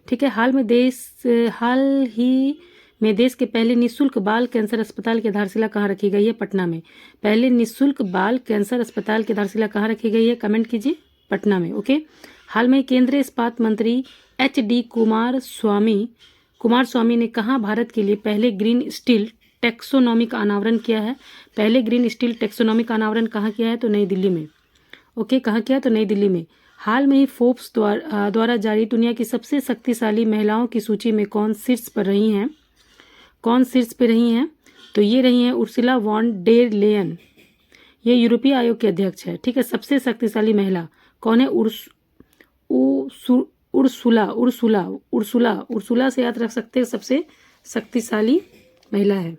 ठीक है, हाल ही में देश के पहले निःशुल्क बाल कैंसर अस्पताल की आधारशिला कहाँ रखी गई है? पटना में। पहले निःशुल्क बाल कैंसर अस्पताल की आधारशिला कहाँ रखी गई है? कमेंट कीजिए, पटना में। ओके, हाल में केंद्रीय इस्पात मंत्री HD कुमार स्वामी ने कहाँ भारत के लिए पहले ग्रीन स्टील टैक्सोनॉमी का अनावरण किया है? पहले ग्रीन स्टील टैक्सोनॉमी का अनावरण कहाँ किया है? तो नई दिल्ली में। ओके, कहाँ किया? तो नई दिल्ली में। हाल में ही फोर्ब्स द्वारा जारी दुनिया की सबसे शक्तिशाली महिलाओं की सूची में कौन शीर्ष पर रही हैं? कौन शीर्ष पे रही हैं? तो ये रही हैं उर्सुला वॉन डेर लेयन। ये यूरोपीय आयोग के अध्यक्ष है। ठीक है, सबसे शक्तिशाली महिला कौन है? उर्सुला से याद रख सकते हैं, सबसे शक्तिशाली महिला है।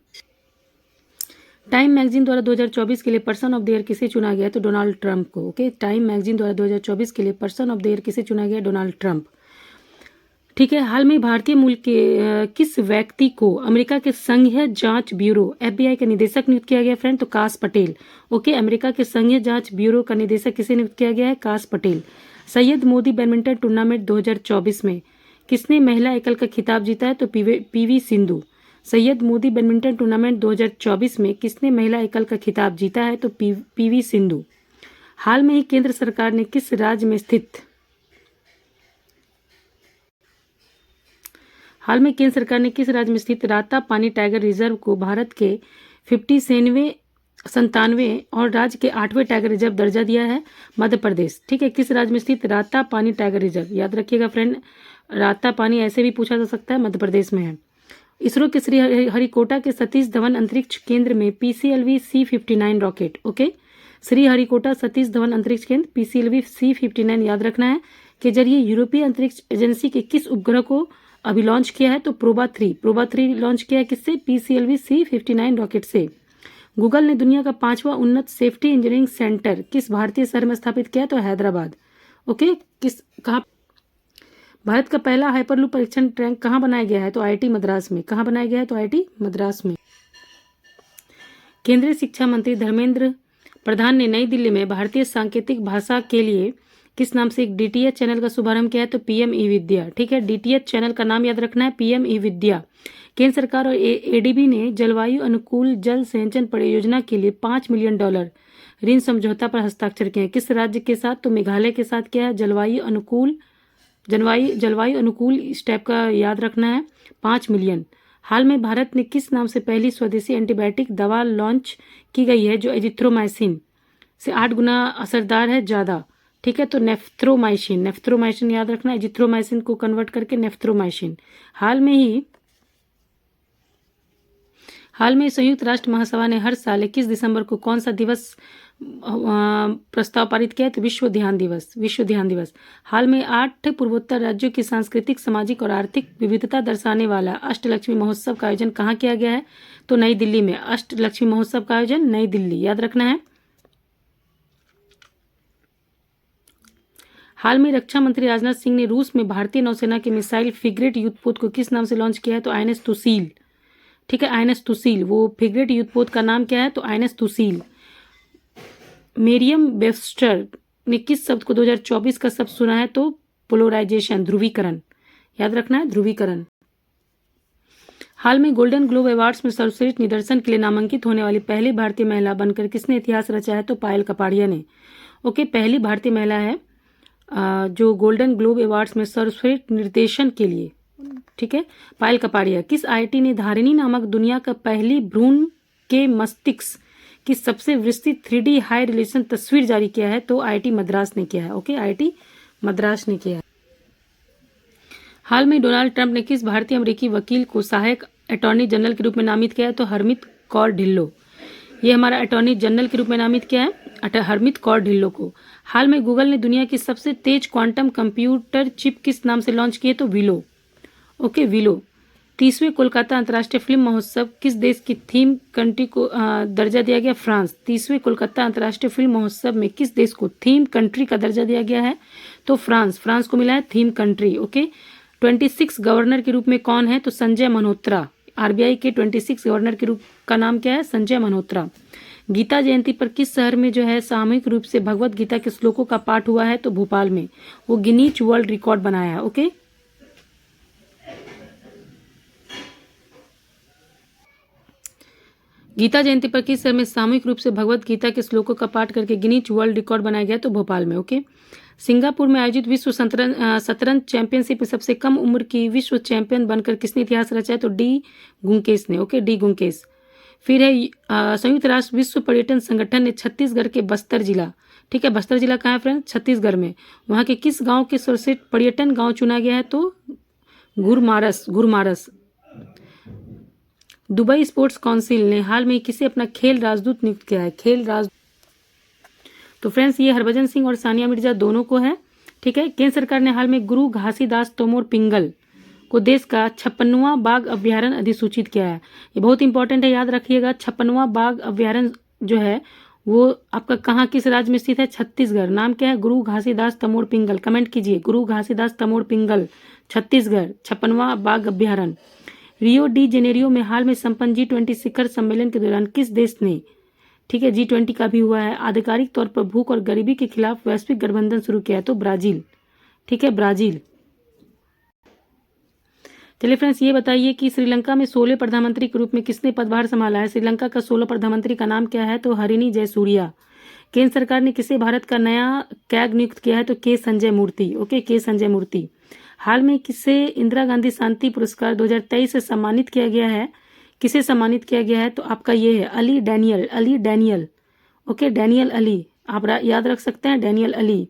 टाइम मैगजीन द्वारा 2024 के लिए पर्सन ऑफ द ईयर किसे चुना गया? तो डोनाल्ड ट्रंप को। ओके, टाइम मैगजीन द्वारा 2024 के लिए पर्सन ऑफ द ईयर किसे चुना गया? Donald Trump. ठीक है। हाल में भारतीय मूल के किस व्यक्ति को अमेरिका के संघीय जांच ब्यूरो FBI का निदेशक नियुक्त किया गया फ्रेंड? तो काश पटेल। ओके, अमेरिका के संघीय जांच ब्यूरो का निदेशक किसे नियुक्त किया गया है? काश पटेल। सैयद मोदी बैडमिंटन टूर्नामेंट 2024 में किसने महिला एकल का खिताब जीता है? तो PV Sindhu. Syed Modi badminton tournament 2024 में किसने महिला एकल का खिताब जीता है? तो PV सिंधु। हाल में ही केंद्र सरकार ने किस राज्य में स्थित राता पानी टाइगर रिजर्व को भारत के 97वें और राज्य के 8वें टाइगर रिजर्व दर्जा दिया है? मध्य प्रदेश। ठीक है, किस राज्य में स्थित राता पानी टाइगर रिजर्व? याद रखिएगा फ्रेंड, राता पानी ऐसे भी पूछा जा सकता है, मध्य प्रदेश में है। इसरो के श्री हरिकोटा के सतीश धवन अंतरिक्ष केंद्र में PCLV C59 rocket, okay, Shri Harikota Satish Dhawan अंतरिक्ष केंद्र PCLV C59 याद रखना है, के जरिए यूरोपीय अंतरिक्ष एजेंसी के किस उपग्रह को अभी लॉन्च किया है? तो प्रोबा 3 लॉन्च किया है किससे? PCLV C59 रॉकेट से। गूगल ने दुनिया का 5वां उन्नत सेफ्टी इंजीनियरिंग सेंटर किस भारतीय शहर में स्थापित किया? तो हैदराबाद। ओके, कहाँ भारत का पहला हाइपरलूप परीक्षण टैंक कहाँ बनाया गया है? तो IIT मद्रास में। कहाँ बनाया गया है? तो IIT मद्रास में। केंद्रीय शिक्षा मंत्री धर्मेंद्र प्रधान ने नई दिल्ली में भारतीय सांकेतिक भाषा के लिए किस नाम से एक DTH चैनल का शुभारंभ किया है? तो PM ई-विद्या। ठीक है, DTH चैनल का नाम याद रखना है, PM ई-विद्या। केंद्र सरकार और ADB ने जलवायु अनुकूल जल संचयन परियोजना के लिए $5 मिलियन ऋण समझौता पर हस्ताक्षर किए हैं। किस राज्य के साथ? तो मेघालय के साथ किया है। जलवायु अनुकूल इस टाइप का याद रखना है, 5 मिलियन। हाल में भारत ने किस नाम से पहली स्वदेशी एंटीबायोटिक दवा लॉन्च की गई है जो एजिथ्रोमाइसिन से 8 गुना असरदार है ज़्यादा? ठीक है, तो नेफ्थ्रोमाइसिन याद रखना, एजिथ्रोमाइसिन को कन्वर्ट करके नेफ्थ्रोमाइसिन। हाल में संयुक्त राष्ट्र महासभा ने हर साल 21 दिसंबर को कौन सा दिवस प्रस्ताव पारित किया है? तो विश्व ध्यान दिवस। हाल में 8 पूर्वोत्तर राज्यों की सांस्कृतिक, सामाजिक और आर्थिक विविधता दर्शाने वाला अष्टलक्ष्मी महोत्सव का आयोजन कहाँ किया गया है? तो नई दिल्ली में। अष्टलक्ष्मी महोत्सव का आयोजन नई दिल्ली, याद रखना है। हाल में रक्षा मंत्री राजनाथ सिंह ने रूस में भारतीय नौसेना के मिसाइल फ्रिगेट युद्धपोत को किस नाम से लॉन्च किया है? तो INS तुसील। ठीक है, INS तुसील। वो फ्रिगेट युद्धपोत का नाम क्या है? तो INS तुसील। मेरियम वेबस्टर ने किस शब्द को 2024 का शब्द सुना है? तो पोलराइजेशन, ध्रुवीकरण, याद रखना है, ध्रुवीकरण। हाल में गोल्डन ग्लोब अवार्ड्स में सर्वश्रेष्ठ निदर्शन के लिए नामांकित होने वाली पहली भारतीय महिला बनकर किसने इतिहास रचा है? तो पायल कपाड़िया ने। ओके, पहली भारतीय महिला है जो गोल्डन ग्लोब अवार्ड्स में सर्वश्रेष्ठ निर्देशन के लिए, ठीक है, पायल कपाड़िया। किस IIT ने धारिणी नामक दुनिया का पहली भ्रूण के मस्तिष्क की सबसे विस्तृत 3D हाई रिलेशन तस्वीर जारी किया है? तो IIT मद्रास ने किया है। ओके, IIT मद्रास ने किया है। हाल में डोनाल्ड ट्रंप ने किस भारतीय अमेरिकी वकील को सहायक अटॉर्नी जनरल के रूप में नामित किया है? तो हरमीत कौर ढिल्लो। ये हमारा अटॉर्नी जनरल के रूप में नामित किया है हरमीत कौर ढिल्लो को। हाल में गूगल ने दुनिया की सबसे तेज क्वांटम कंप्यूटर चिप किस नाम से लॉन्च की है? तो विलो। ओके, विलो। 30वें कोलकाता अंतर्राष्ट्रीय फिल्म महोत्सव किस देश की थीम कंट्री को दर्जा दिया गया? फ्रांस। 30वें कोलकाता अंतर्राष्ट्रीय फिल्म महोत्सव में किस देश को थीम कंट्री का दर्जा दिया गया है? तो फ्रांस को मिला है थीम कंट्री। ओके, 26 गवर्नर के रूप में कौन है? तो संजय मल्होत्रा। RBI के 26 गवर्नर के रूप का नाम क्या है? संजय मल्होत्रा। गीता जयंती पर किस शहर में जो है सामूहिक रूप से भगवत गीता के श्लोकों का पाठ हुआ है? तो भोपाल में। वो गिनीज वर्ल्ड रिकॉर्ड बनाया है। ओके, गीता जयंती पर किस शहर में सामूहिक रूप से भगवत गीता के श्लोकों का पाठ करके गिनीज वर्ल्ड रिकॉर्ड बनाया गया? तो भोपाल में। ओके, सिंगापुर में आयोजित विश्व शतरंज चैंपियनशिप में सबसे कम उम्र की विश्व चैंपियन बनकर किसने इतिहास रचा है? तो डी गुंकेश ने। Okay, D Gukesh. फिर है संयुक्त राष्ट्र विश्व पर्यटन संगठन ने छत्तीसगढ़ के बस्तर जिला, ठीक है, बस्तर जिला कहाँ है फ्रेंड? छत्तीसगढ़ में। वहाँ के किस गांव के सर्वश्रेष्ठ पर्यटन गांव चुना गया है? तो गुरमारस। दुबई स्पोर्ट्स काउंसिल ने हाल में किसे अपना खेल राजदूत नियुक्त किया है? तो फ्रेंड्स, ये हरभजन सिंह और सानिया मिर्जा दोनों को है। ठीक है, केंद्र सरकार ने हाल में गुरु घासीदास तोमर पिंगल को देश का 56वां बाघ अभ्यारण्य अधिसूचित किया है। ये बहुत इंपॉर्टेंट है, याद रखिएगा। 56वां बाघ अभ्यारण्य जो है वो आपका कहाँ, किस राज्य में स्थित है? छत्तीसगढ़। नाम क्या है? गुरु घासीदास तोमर पिंगल। कमेंट कीजिए, गुरु घासीदास तोमर पिंगल छत्तीसगढ़। 56वां बाघ अभ्यारण्य। रियो डी जेनेरियो में हाल में संपन्न G20 शिखर सम्मेलन के दौरान किस देश ने, ठीक है, G20 का भी हुआ है, आधिकारिक तौर पर भूख और गरीबी के खिलाफ वैश्विक गठबंधन शुरू किया है? तो ब्राजील। ठीक है, ब्राजील। चलिए फ्रेंड्स, ये बताइए कि श्रीलंका में 16 प्रधानमंत्री के रूप में किसने पदभार संभाला है? श्रीलंका का 16 प्रधानमंत्री का नाम क्या है? तो हरिणी जयसूर्या। केंद्र सरकार ने किसे भारत का नया कैग नियुक्त किया है? तो के संजय मूर्ति। ओके, के संजय मूर्ति। हाल में किसे इंदिरा गांधी शांति पुरस्कार 2023 से सम्मानित किया गया है? किसे सम्मानित किया गया है? तो आपका ये है Ali Daniel. Ali Daniel. Okay, Daniel Ali, आप याद रख सकते हैं, डैनियल अली।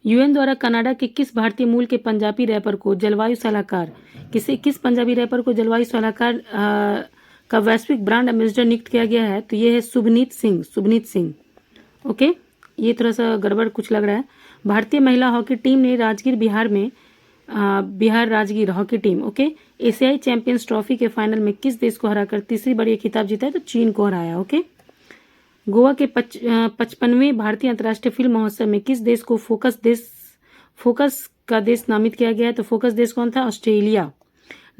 यूएन द्वारा कनाडा के किस भारतीय मूल के पंजाबी रैपर को जलवायु सलाहकार, किस पंजाबी रैपर को जलवायु सलाहकार का वैश्विक ब्रांड एम्बेसडर नियुक्त किया गया है? तो ये है शुभनीत सिंह। शुभनीत सिंह। ओके, ये थोड़ा सा गड़बड़ कुछ लग रहा है। भारतीय महिला हॉकी टीम ने राजगीर बिहार में Bihar Rajgir hockey team, okay, एशियाई चैंपियंस ट्रॉफी के फाइनल में किस देश को हराकर तीसरी बार ये खिताब जीता है? तो चीन को हराया। ओके, गोवा के 55वें भारतीय अंतर्राष्ट्रीय फिल्म महोत्सव में किस देश को फोकस का देश नामित किया गया है? तो फोकस देश कौन था? ऑस्ट्रेलिया।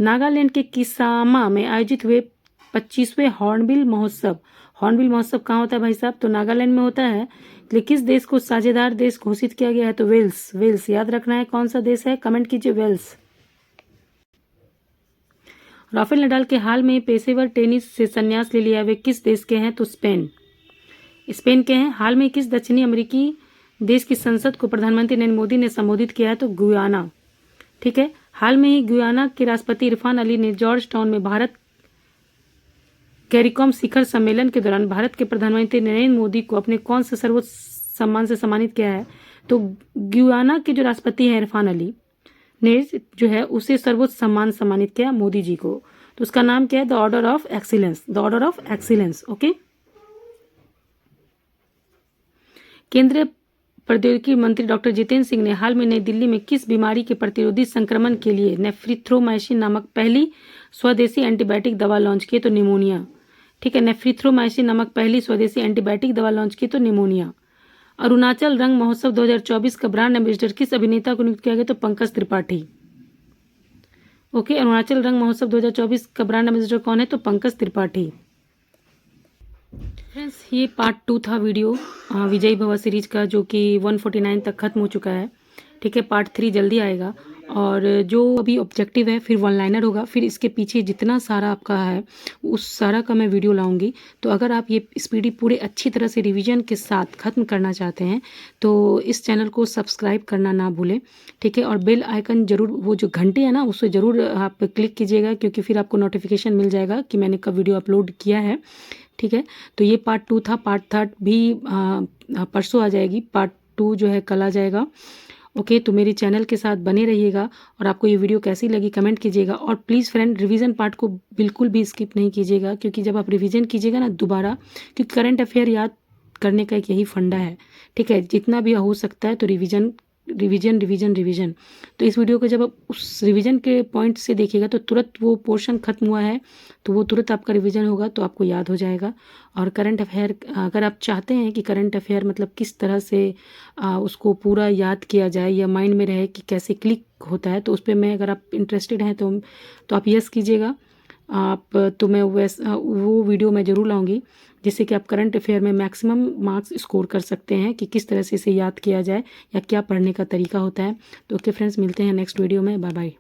नागालैंड के किसामा में आयोजित हुए 25वें हॉर्नबिल महोत्सव, हॉर्नबिल महोत्सव कहाँ होता है भाई साहब? तो नागालैंड में होता है। किस देश को साझेदार देश घोषित किया गया है? तो वेल्स। वेल्स याद रखना है कौन सा देश है, कमेंट कीजिए, वेल्स। राफेल नडाल के हाल में पेशेवर टेनिस से संन्यास ले लिया, वे किस देश के हैं? तो स्पेन। स्पेन के हैं। हाल में किस दक्षिणी अमेरिकी देश की संसद को प्रधानमंत्री नरेंद्र मोदी ने संबोधित किया है? तो गुयाना। ठीक है, हाल में ही गुयाना के राष्ट्रपति इरफान अली ने जॉर्ज टाउन में भारत कैरिकॉम शिखर सम्मेलन के दौरान भारत के प्रधानमंत्री नरेंद्र मोदी को अपने कौन से सर्वोच्च सम्मान से सम्मानित किया है? तो गुयाना के जो राष्ट्रपति हैं इरफान अली ने जो है उसे सर्वोच्च सम्मान सम्मानित किया मोदी जी को। तो उसका नाम क्या है? The order of excellence. The order of excellence. Okay. केंद्रीय प्रौद्योगिकी मंत्री डॉक्टर जितेंद्र सिंह ने हाल में नई दिल्ली में किस बीमारी के प्रतिरोधी संक्रमण के लिए नेफ्रिथ्रोमाइसिन नामक पहली स्वदेशी एंटीबायोटिक दवा लॉन्च की? तो निमोनिया। ठीक है, नेफ्रिथ्रोमाइसिन नामक पहली स्वदेशी एंटीबायोटिक दवा लॉन्च की? तो निमोनिया। अरुणाचल रंग महोत्सव 2024 का ब्रांड एम्बेसडर किस अभिनेता को नियुक्त किया गया? तो पंकज त्रिपाठी। ओके, अरुणाचल रंग महोत्सव 2024 का ब्रांड एम्बेसडर कौन है? तो पंकज त्रिपाठी। फ्रेंड्स, ये पार्ट 2 था वीडियो विजयी भव सीरीज का, जो कि 149 तक खत्म हो चुका है। ठीक है, पार्ट 3 जल्दी आएगा। और जो अभी ऑब्जेक्टिव है, फिर वन लाइनर होगा, फिर इसके पीछे जितना सारा आपका है उस सारा का मैं वीडियो लाऊंगी। तो अगर आप ये स्पीडी पूरे अच्छी तरह से रिवीजन के साथ ख़त्म करना चाहते हैं तो इस चैनल को सब्सक्राइब करना ना भूलें। ठीक है, और बेल आइकन ज़रूर, वो जो घंटे है ना, उससे ज़रूर आप क्लिक कीजिएगा, क्योंकि फिर आपको नोटिफिकेशन मिल जाएगा कि मैंने कब वीडियो अपलोड किया है। ठीक है, तो ये पार्ट 2 था। पार्ट 3 भी परसों आ जाएगी। पार्ट 2 जो है कल आ जाएगा। ओके, तो मेरे चैनल के साथ बने रहिएगा। और आपको ये वीडियो कैसी लगी कमेंट कीजिएगा। और प्लीज़ फ्रेंड, रिवीजन पार्ट को बिल्कुल भी स्किप नहीं कीजिएगा, क्योंकि जब आप रिवीजन कीजिएगा ना दोबारा, क्योंकि करंट अफेयर याद करने का एक यही फंडा है। ठीक है, जितना भी हो सकता है तो रिवीजन रिवीजन रिवीजन रिवीजन। तो इस वीडियो को जब आप उस रिवीजन के पॉइंट से देखिएगा तो तुरंत वो पोर्शन खत्म हुआ है तो वो तुरंत आपका रिवीजन होगा, तो आपको याद हो जाएगा। और करंट अफेयर, अगर आप चाहते हैं कि करंट अफेयर मतलब किस तरह से उसको पूरा याद किया जाए या माइंड में रहे कि कैसे क्लिक होता है, तो उस पर मैं, अगर आप इंटरेस्टेड हैं तो आप यस कीजिएगा। आप तो मैं वो वीडियो मैं ज़रूर लाऊंगी, जिससे कि आप करंट अफेयर में मैक्सिमम मार्क्स स्कोर कर सकते हैं कि किस तरह से इसे याद किया जाए या क्या पढ़ने का तरीका होता है। तो ओके फ्रेंड्स, मिलते हैं नेक्स्ट वीडियो में। Bye bye.